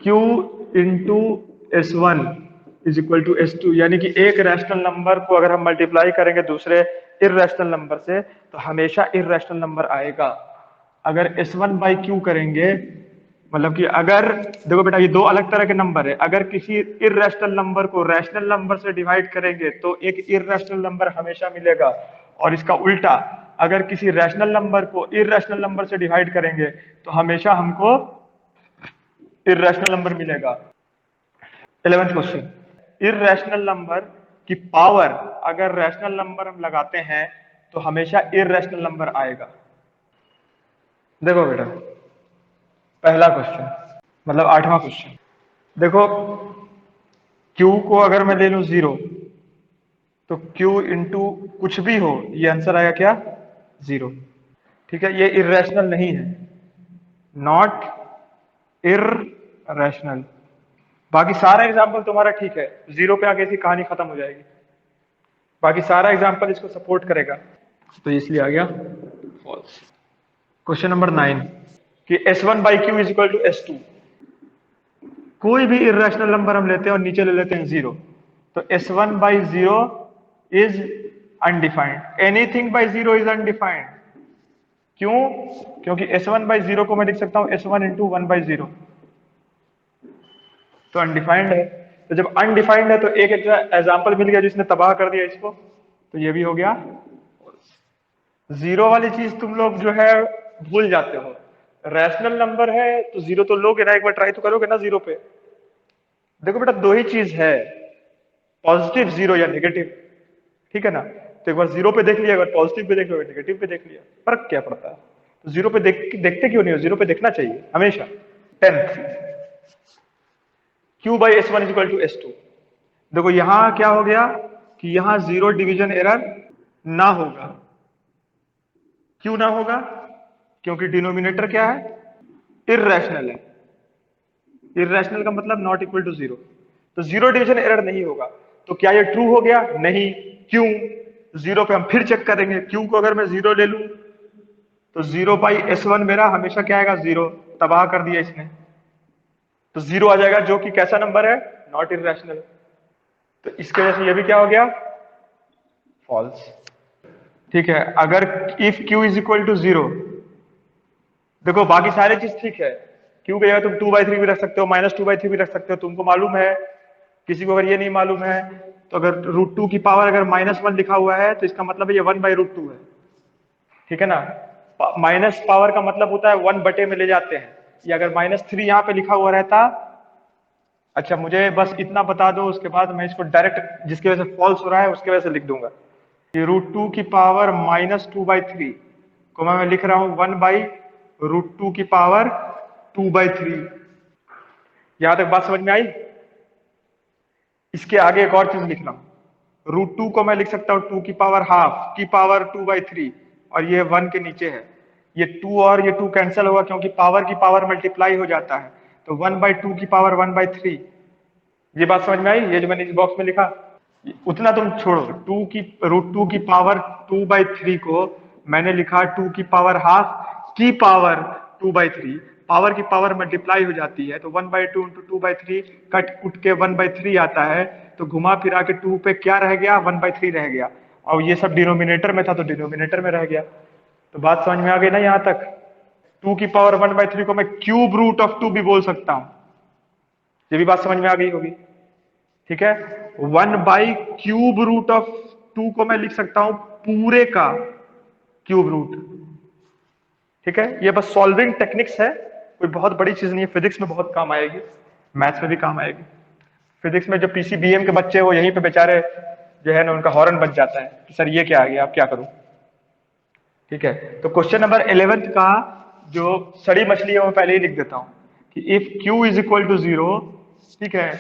Q into S1 is equal to S2, यानी कि एक रैशनल नंबर को अगर हम मल्टीप्लाई करेंगे दूसरे इर्रेशनल नंबर से तो हमेशा इर्रेशनल नंबर आएगा। अगर S1 बाई Q करेंगे, मतलब कि अगर देखो बेटा ये दो अलग तरह के नंबर है, अगर किसी इर्रेशनल नंबर को रैशनल नंबर से डिवाइड करेंगे तो एक इर्रेशनल नंबर हमेशा मिलेगा, और इसका उल्टा अगर किसी रैशनल नंबर को इर्रेशनल नंबर से डिवाइड करेंगे तो हमेशा हमको इर्रेशनल नंबर मिलेगा। 11th क्वेश्चन, इर्रेशनल नंबर की पावर अगर रैशनल नंबर हम लगाते हैं तो हमेशा इर्रेशनल नंबर आएगा। देखो बेटा पहला क्वेश्चन, मतलब 8वां क्वेश्चन, देखो Q को अगर मैं ले लूं 0 तो Q इंटू कुछ भी हो ये आंसर आएगा क्या, 0। ठीक है, ये इर्रेशनल नहीं है, नॉट इर्रेशनल। बाकी सारा एग्जाम्पल तुम्हारा ठीक है, 0 पे आके इसकी कहानी खत्म हो जाएगी, बाकी सारा एग्जाम्पल इसको सपोर्ट करेगा, तो इसलिए आ गया फॉल्स। क्वेश्चन नंबर 9 कि S1 by Q is equal to S2। कोई भी इरेशनल नंबर हम लेते हैं और नीचे ले लेते हैं 0, तो S1 by 0 is undefined, anything by 0 is undefined. क्यों? क्योंकि S1 बाई 0 को मैं लिख सकता हूं S1 इंटू 1 बाई 0, तो अनडिफाइंड है। तो जब अनडिफाइंड है तो एक एग्जाम्पल मिल गया जिसने तबाह कर दिया इसको, तो ये भी हो गया। जीरो वाली चीज तुम लोग जो है भूल जाते हो, रैशनल नंबर है तो 0 तो लोगे ना, एक बार ट्राई तो करोगे ना 0 पे। देखो बेटा दो ही चीज है, पॉजिटिव 0 या नेगेटिव, ठीक है ना। तो एक बार 0 पे देख लिया, एक बार पॉजिटिव पे देख लिया, नेगेटिव पे देख लिया, फर्क क्या पड़ता है। तो 0 पे देखते क्यों नहीं हो, 0 पे देखना चाहिए हमेशा। 10th, Q by S1 is equal to S2। देखो यहां क्या हो गया कि यहां 0 डिवीजन एरर ना होगा। क्यों ना होगा? क्योंकि डिनोमिनेटर क्या है, इर्रेशनल है। इर्रेशनल का मतलब नॉट इक्वल टू 0, तो 0 डिवीजन एरर नहीं होगा। तो क्या ये ट्रू हो गया? नहीं। क्यों? 0 पे हम फिर चेक करेंगे, क्यू को अगर मैं 0 ले लूं तो 0 बाई S1 मेरा हमेशा क्या आएगा, 0। तबाह कर दिया इसने, तो 0 आ जाएगा, जो कि कैसा नंबर है, नॉट इर्रेशनल। तो इसके वजह से ये भी क्या हो गया, फॉल्स। ठीक है, अगर if Q is equal to 0, देखो बाकी सारी चीज ठीक है, क्यू की जगह तुम 2/3 भी रख सकते हो, -2/3 भी रख सकते हो, तुमको मालूम है। किसी को अगर ये नहीं मालूम है तो अगर √2 की पावर अगर -1 लिखा हुआ है तो इसका मतलब है ये 1/√2 है, ठीक है ना। माइनस पावर का मतलब होता है 1 बटे में ले जाते हैं, या अगर -3 यहाँ पे लिखा हुआ रहता। अच्छा मुझे बस इतना बता दो, उसके बाद मैं इसको डायरेक्ट जिसकी वजह से फॉल्स हो रहा है उसकी वजह से लिख दूंगा। ये √2 की पावर -2/3 को मैं लिख रहा हूं 1/√2 की पावर 2/3। यहां तक बात समझ में आई? इसके आगे एक और चीज लिख रहा हूं, √2 को मैं लिख सकता हूं 2 की पावर हाफ की पावर 2/3, और ये 1 के नीचे है, ये 2 और ये 2 कैंसिल होगा क्योंकि पावर की पावर मल्टीप्लाई हो जाता है, तो 1/2 की पावर 1/3। ये बात समझ में आई? ये जो मैंने इस बॉक्स में लिखा उतना तुम छोड़ो, √2 की पावर 2/3 को मैंने लिखा 2 की पावर हाफ की पावर 2/3, पावर की पावर मल्टीप्लाई हो जाती है तो 1/2 इंटू 2/3 कट कुट के 1/3 आता है, तो घुमा फिरा के 2 पे क्या रह गया, 1/3 रह गया, और ये सब डिनोमिनेटर में था तो डिनोमिनेटर में रह गया। तो बात समझ में आ गई ना यहां तक? 2 की पावर 1/3 को मैं क्यूब रूट ऑफ 2 भी बोल सकता हूं, ये भी बात समझ में आ गई होगी, ठीक है। 1/√2 को मैं लिख सकता हूं पूरे का क्यूब रूट, ठीक है। ये बस सॉल्विंग टेक्निक्स है, कोई बहुत बड़ी चीज नहीं है, फिजिक्स में बहुत काम आएगी, मैथ्स में भी काम आएगी। फिजिक्स में जो पीसीबीएम के बच्चे हो यहीं पे बेचारे जो है ना उनका हॉर्न बच जाता है कि सर ये क्या आ गया, आप क्या करूं, ठीक है। तो क्वेश्चन नंबर 11th का जो सड़ी मछली है वो पहले ही लिख देता हूं कि if Q is equal to 0, ठीक है,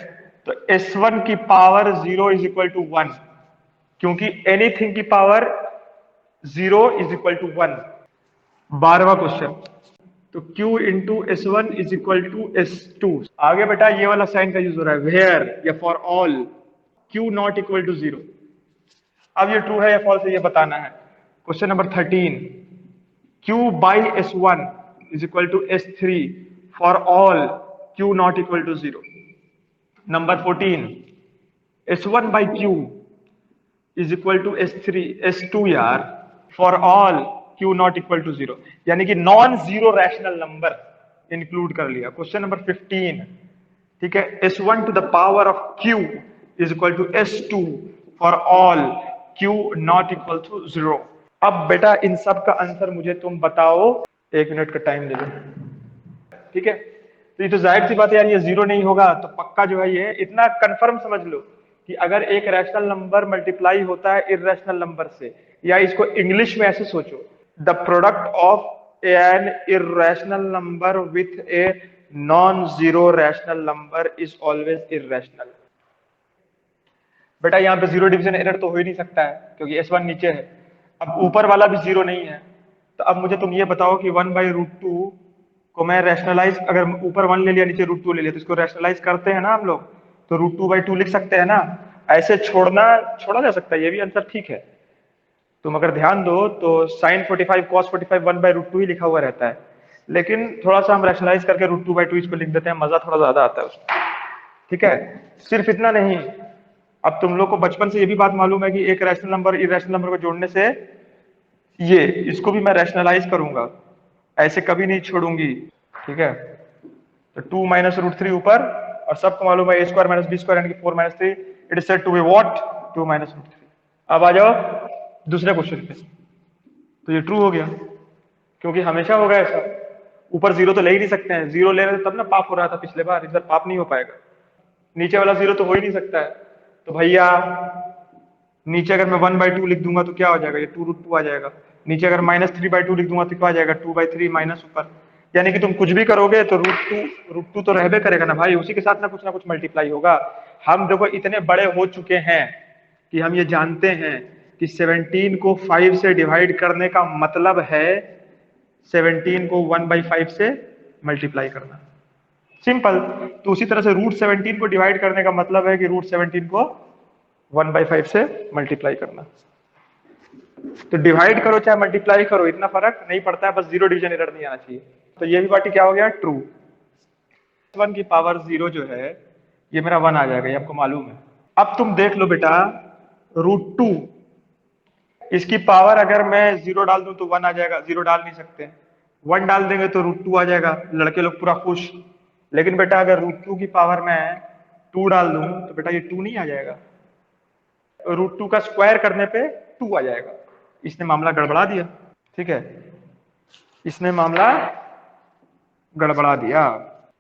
तो S1 की पावर 0 इज इक्वल टू 1, क्योंकि एनीथिंग की पावर 0 इज इक्वल टू 1। 12वां क्वेश्चन, तो Q into S1 is equal to S2। आगे बेटा ये वाला साइन का यूज हो रहा है, वेयर या for all Q not equal to 0। अब ये ट्रू है या फॉल्स है ये बताना है। Question number 13, Q by S1 is equal to S3 for all Q not equal to 0. Number 14, S1 by Q is equal to S2 यार, for all Q not equal to 0, यानी कि non zero rational number include कर लिया। Question number 15, ठीक है, S1 to the power of Q is equal to S2 for all Q not equal to 0। अब बेटा इन सब का आंसर मुझे तुम बताओ, 1 मिनट का टाइम दे दो, ठीक है। तो ये तो जाहिर सी बात है यार, ये जीरो नहीं होगा तो पक्का जो है ये इतना कंफर्म समझ लो कि अगर एक रैशनल नंबर मल्टीप्लाई होता है इररेशनल नंबर से, या इसको इंग्लिश में ऐसे सोचो, the product of an irrational number with a non zero rational number is always irrational. बेटा यहाँ पे जीरो डिवीजन एरर तो हो ही नहीं सकता है क्योंकि S1 नीचे है, अब ऊपर वाला भी जीरो नहीं है। तो अब मुझे तुम ये बताओ कि 1/√2 को मैं रैशनलाइज, अगर ऊपर 1 ले लिया नीचे √2 ले लिया, तो इसको रैशनलाइज करते हैं ना हम लोग, तो √2/2 लिख सकते हैं ना। ऐसे छोड़ा जा सकता है, ये भी आंसर ठीक है। तुम अगर ध्यान दो तो sin 45 cos 45 1/√2 ही लिखा हुआ रहता है, लेकिन थोड़ा सा हम रैशनलाइज करके √2/2 इसको लिख देते हैं, मजा थोड़ा ज्यादा आता है उसमें, ठीक है। सिर्फ इतना नहीं, अब तुम लोग को बचपन से ये भी बात मालूम है कि एक रैशनल नंबर इररेशनल नंबर को जोड़ने से ये इसको भी मैं रैशनलाइज करूंगा, ऐसे कभी नहीं छोड़ूंगी, ठीक है। तो 2 माइनस √3 ऊपर, और सबको मालूम है a² - b² यानी कि 4 - 3, it is said to be what 2 minus √3। अब आ जाओ दूसरे क्वेश्चन पे, तो ये ट्रू हो गया क्योंकि हमेशा होगा ऐसा, ऊपर जीरो तो ले ही नहीं सकते हैं, जीरो ले रहे थे तब ना पाप हो रहा था पिछले बार, इस बार पाप नहीं हो पाएगा, नीचे वाला जीरो तो हो ही नहीं सकता है। तो भैया नीचे अगर मैं 1/2 लिख दूंगा तो क्या हो जाएगा, ये 2√2 आ जाएगा। नीचे अगर -3/2 लिख दूंगा तो क्या आ जाएगा, 2/3 माइनस ऊपर, यानी कि तुम कुछ भी करोगे तो √2 तो रहबे करेगा ना भाई, उसी के साथ ना कुछ मल्टीप्लाई होगा। हम देखो इतने बड़े हो चुके हैं कि हम ये जानते हैं कि 17 को 5 से डिवाइड करने का मतलब है 17 को 1/5 से मल्टीप्लाई करना, सिंपल। तो उसी तरह से √17 को डिवाइड करने का मतलब है कि √17 को 1/5 से मल्टीप्लाई करना। तो डिवाइड करो चाहे मल्टीप्लाई करो, इतना फर्क नहीं पड़ता है, बस जीरो डिवीजन एरर नहीं आना चाहिए। तो ये भी बाटी क्या हो गया, ट्रू। 1 की पावर 0 जो है ये मेरा 1 आ जाएगा, ये आपको मालूम है। अब तुम देख लो बेटा, √2 इसकी पावर अगर मैं 0 डाल दूं तो 1 आ जाएगा, 0 डाल नहीं सकते, 1 डाल देंगे तो √2 आ जाएगा, लड़के लोग पूरा खुश। लेकिन बेटा अगर √2 की पावर में 2 डाल दूं तो बेटा ये 2 नहीं आ जाएगा, √2 का स्क्वायर करने पे 2 आ जाएगा। इसने मामला गड़बड़ा दिया, ठीक है, इसने मामला गड़बड़ा दिया।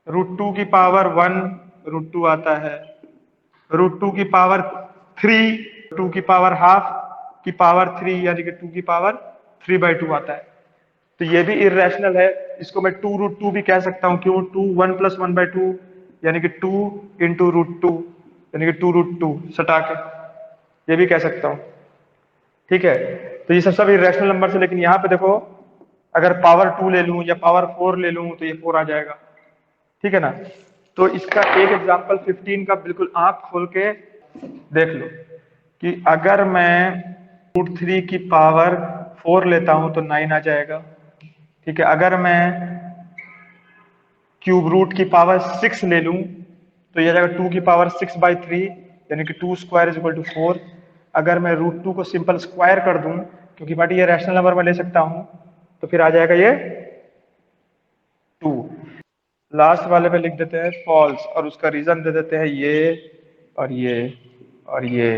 √2 की पावर 1 √2 आता है, √2 की पावर 3 2 की पावर हाफ की पावर 3 यानी कि 2 की पावर 3/2 आता है। तो ये भी इररेशनल है, इसको मैं 2√2 भी कह सकता हूं, क्यों, 2 1 + 1/2 यानी कि 2 × √2 यानी कि 2√2 सटा के ये भी कह सकता हूं, ठीक है। तो ये सब इररेशनल नंबर से, लेकिन यहाँ पे देखो अगर पावर 2 ले लूं या पावर 4 ले लूं तो ये 4 आ जाएगा, ठीक है ना। तो इसका एक एग्जांपल 15 का बिल्कुल आंख खोल के देख लो कि अगर मैं √3 की पावर 4 लेता हूं तो 9 आ जाएगा, ठीक है। अगर मैं क्यूब रूट की पावर 6 ले लूं तो ये आ जाएगा 2 की पावर 6/3 यानी कि 2² = 4। अगर मैं √2 को सिंपल स्क्वायर कर दूं, क्योंकि बाटी ये रैशनल नंबर में ले सकता हूं, तो फिर आ जाएगा ये 2। लास्ट वाले पे लिख देते हैं फॉल्स, और उसका रीजन दे देते हैं ये और ये और ये।